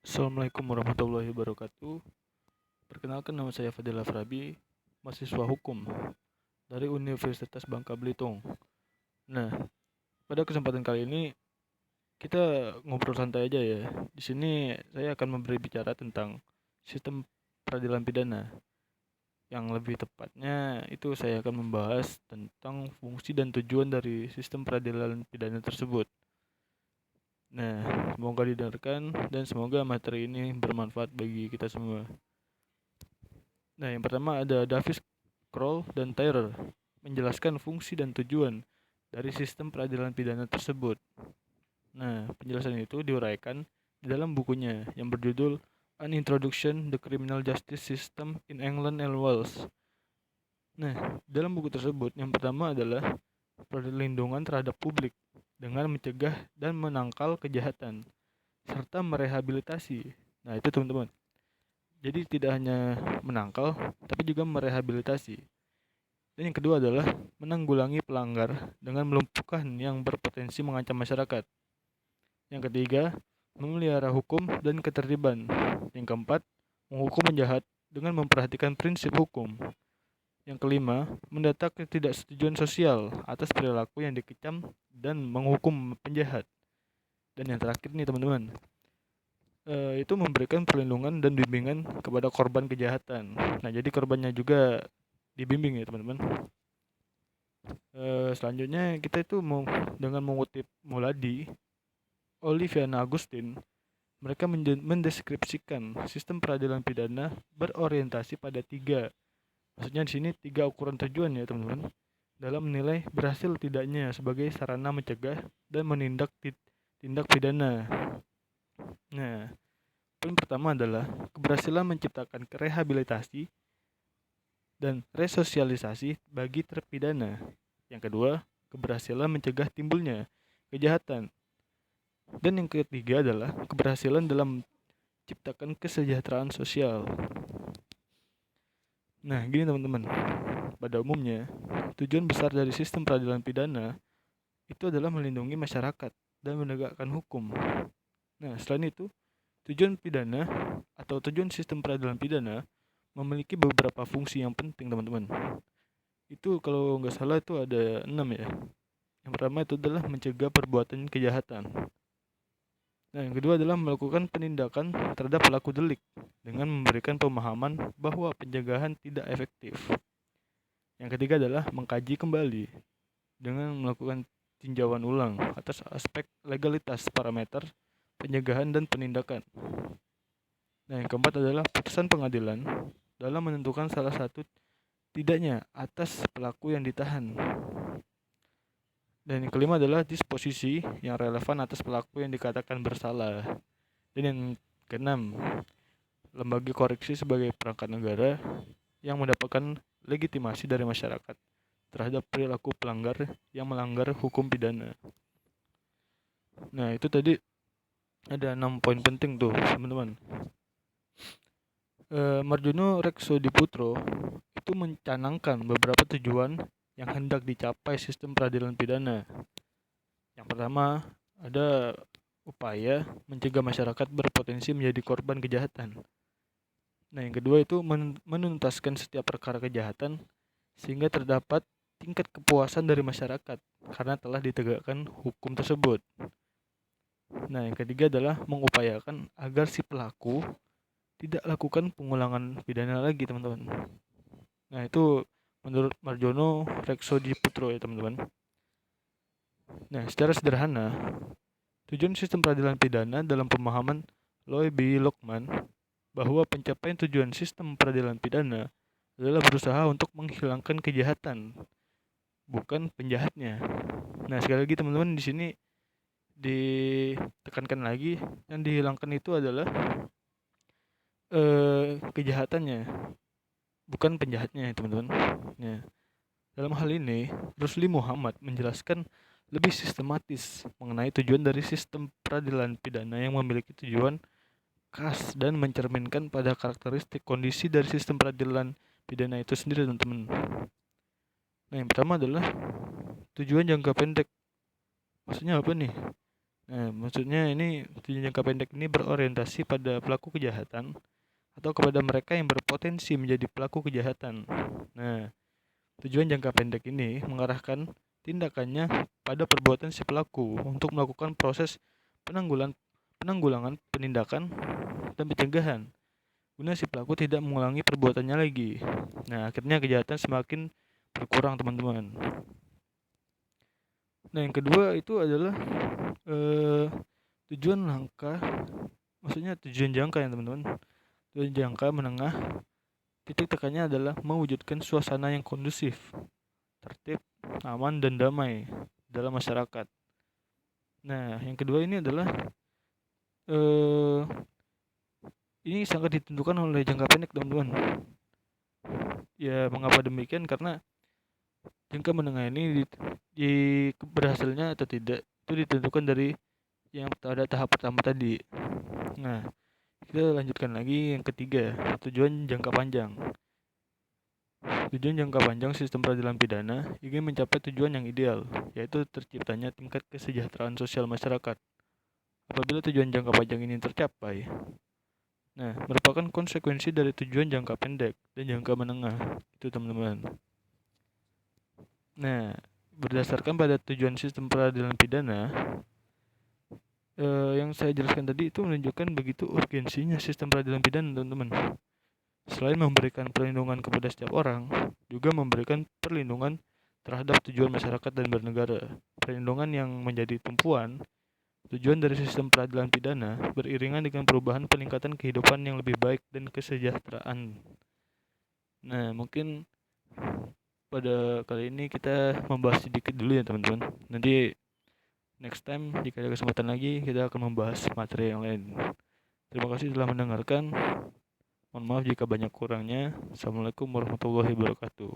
Assalamualaikum warahmatullahi wabarakatuh. Perkenalkan, nama saya Fadil Afrabi, mahasiswa hukum dari Universitas Bangka Belitung. Nah, pada kesempatan kali ini kita ngobrol santai aja ya. Di sini saya akan memberi bicara tentang sistem peradilan pidana. Yang lebih tepatnya itu saya akan membahas tentang fungsi dan tujuan dari sistem peradilan pidana tersebut. Nah, semoga didengarkan dan semoga materi ini bermanfaat bagi kita semua. Nah, yang pertama ada Davis, Kroll, dan Tyrer menjelaskan fungsi dan tujuan dari sistem peradilan pidana tersebut. Nah, penjelasan itu diuraikan di dalam bukunya yang berjudul An Introduction to the Criminal Justice System in England and Wales. Nah, dalam buku tersebut yang pertama adalah perlindungan terhadap publik dengan mencegah dan menangkal kejahatan serta merehabilitasi. Nah, itu teman-teman. Jadi tidak hanya menangkal, tapi juga merehabilitasi. Dan yang kedua adalah menanggulangi pelanggar dengan melumpuhkan yang berpotensi mengancam masyarakat. Yang ketiga, memelihara hukum dan ketertiban. Yang keempat, menghukum penjahat dengan memperhatikan prinsip hukum. Yang kelima, mendata ketidaksetujuan sosial atas perilaku yang dikecam dan menghukum penjahat. Dan yang terakhir nih teman-teman, itu memberikan perlindungan dan bimbingan kepada korban kejahatan. Nah, jadi korbannya juga dibimbing ya teman-teman. Selanjutnya kita itu mau dengan mengutip Muladi, Oliviana Agustin, mereka mendeskripsikan sistem peradilan pidana berorientasi pada maksudnya di sini tiga ukuran tujuan ya teman-teman, dalam menilai berhasil tidaknya sebagai sarana mencegah dan menindak tindak pidana. Nah, poin pertama adalah keberhasilan menciptakan rehabilitasi dan resosialisasi bagi terpidana. Yang kedua, keberhasilan mencegah timbulnya kejahatan. Dan yang ketiga adalah keberhasilan dalam menciptakan kesejahteraan sosial. Nah, gini teman-teman. Pada umumnya, tujuan besar dari sistem peradilan pidana itu adalah melindungi masyarakat dan menegakkan hukum. Nah, selain itu, tujuan pidana atau tujuan sistem peradilan pidana memiliki beberapa fungsi yang penting, teman-teman. Itu kalau nggak salah itu ada 6 ya. Yang pertama itu adalah mencegah perbuatan kejahatan. Nah, yang kedua adalah melakukan penindakan terhadap pelaku delik dengan memberikan pemahaman bahwa pencegahan tidak efektif. Yang ketiga adalah mengkaji kembali dengan melakukan tinjauan ulang atas aspek legalitas parameter pencegahan dan penindakan. Nah, yang keempat adalah putusan pengadilan dalam menentukan salah satu tidaknya atas pelaku yang ditahan. Dan yang kelima adalah disposisi yang relevan atas pelaku yang dikatakan bersalah. Dan yang keenam, lembaga koreksi sebagai perangkat negara yang mendapatkan legitimasi dari masyarakat terhadap perilaku pelanggar yang melanggar hukum pidana. Nah, itu tadi ada 6 poin penting tuh, teman-teman. Marjono Reksodiputro itu mencanangkan beberapa tujuan yang hendak dicapai sistem peradilan pidana. Yang pertama, ada upaya mencegah masyarakat berpotensi menjadi korban kejahatan. Nah, yang kedua itu menuntaskan setiap perkara kejahatan sehingga terdapat tingkat kepuasan dari masyarakat karena telah ditegakkan hukum tersebut. Nah, yang ketiga adalah mengupayakan agar si pelaku tidak lakukan pengulangan pidana lagi, teman-teman. Nah, itu menurut Marjono Reksodiputro ya, teman-teman. Nah, secara sederhana, tujuan sistem peradilan pidana dalam pemahaman Loy B. Lokman bahwa pencapaian tujuan sistem peradilan pidana adalah berusaha untuk menghilangkan kejahatan, bukan penjahatnya. Nah, sekali lagi teman-teman, di sini ditekankan lagi yang dihilangkan itu adalah kejahatannya, bukan penjahatnya, teman-teman. Ya. Dalam hal ini, Rusli Muhammad menjelaskan lebih sistematis mengenai tujuan dari sistem peradilan pidana yang memiliki tujuan khas dan mencerminkan pada karakteristik kondisi dari sistem peradilan pidana itu sendiri, teman-teman. Nah, yang pertama adalah tujuan jangka pendek. Maksudnya apa nih? Nah, maksudnya ini tujuan jangka pendek ini berorientasi pada pelaku kejahatan atau kepada mereka yang berpotensi menjadi pelaku kejahatan. Nah, tujuan jangka pendek ini mengarahkan tindakannya pada perbuatan si pelaku untuk melakukan proses penanggulan, penanggulangan, penindakan, dan pencegahan guna si pelaku tidak mengulangi perbuatannya lagi. Nah, akhirnya kejahatan semakin berkurang, teman-teman. Nah, yang kedua itu adalah tujuan langkah, maksudnya tujuan jangka ya, teman-teman. Tujuan jangka menengah, titik tekannya adalah mewujudkan suasana yang kondusif, tertib, aman, dan damai dalam masyarakat. Nah, yang kedua ini adalah eh, ini sangat ditentukan oleh jangka pendek, teman-teman. Ya, mengapa demikian? Karena jangka menengah ini di berhasilnya atau tidak itu ditentukan dari yang pada tahap pertama tadi. Nah, kita lanjutkan lagi yang ketiga, tujuan jangka panjang. Tujuan jangka panjang sistem peradilan pidana ingin mencapai tujuan yang ideal, yaitu terciptanya tingkat kesejahteraan sosial masyarakat. Apabila tujuan jangka panjang ini tercapai, nah, merupakan konsekuensi dari tujuan jangka pendek dan jangka menengah. Itu, teman-teman. Nah, berdasarkan pada tujuan sistem peradilan pidana, yang saya jelaskan tadi itu menunjukkan begitu urgensinya sistem peradilan pidana, teman-teman. Selain memberikan perlindungan kepada setiap orang, juga memberikan perlindungan terhadap tujuan masyarakat dan bernegara. Perlindungan yang menjadi tumpuan tujuan dari sistem peradilan pidana beriringan dengan perubahan peningkatan kehidupan yang lebih baik dan kesejahteraan. Nah, mungkin pada kali ini kita membahas sedikit dulu ya, teman-teman. Nanti next time jika ada kesempatan lagi kita akan membahas materi yang lain. Terima kasih telah mendengarkan. Mohon maaf jika banyak kurangnya. Assalamualaikum warahmatullahi wabarakatuh.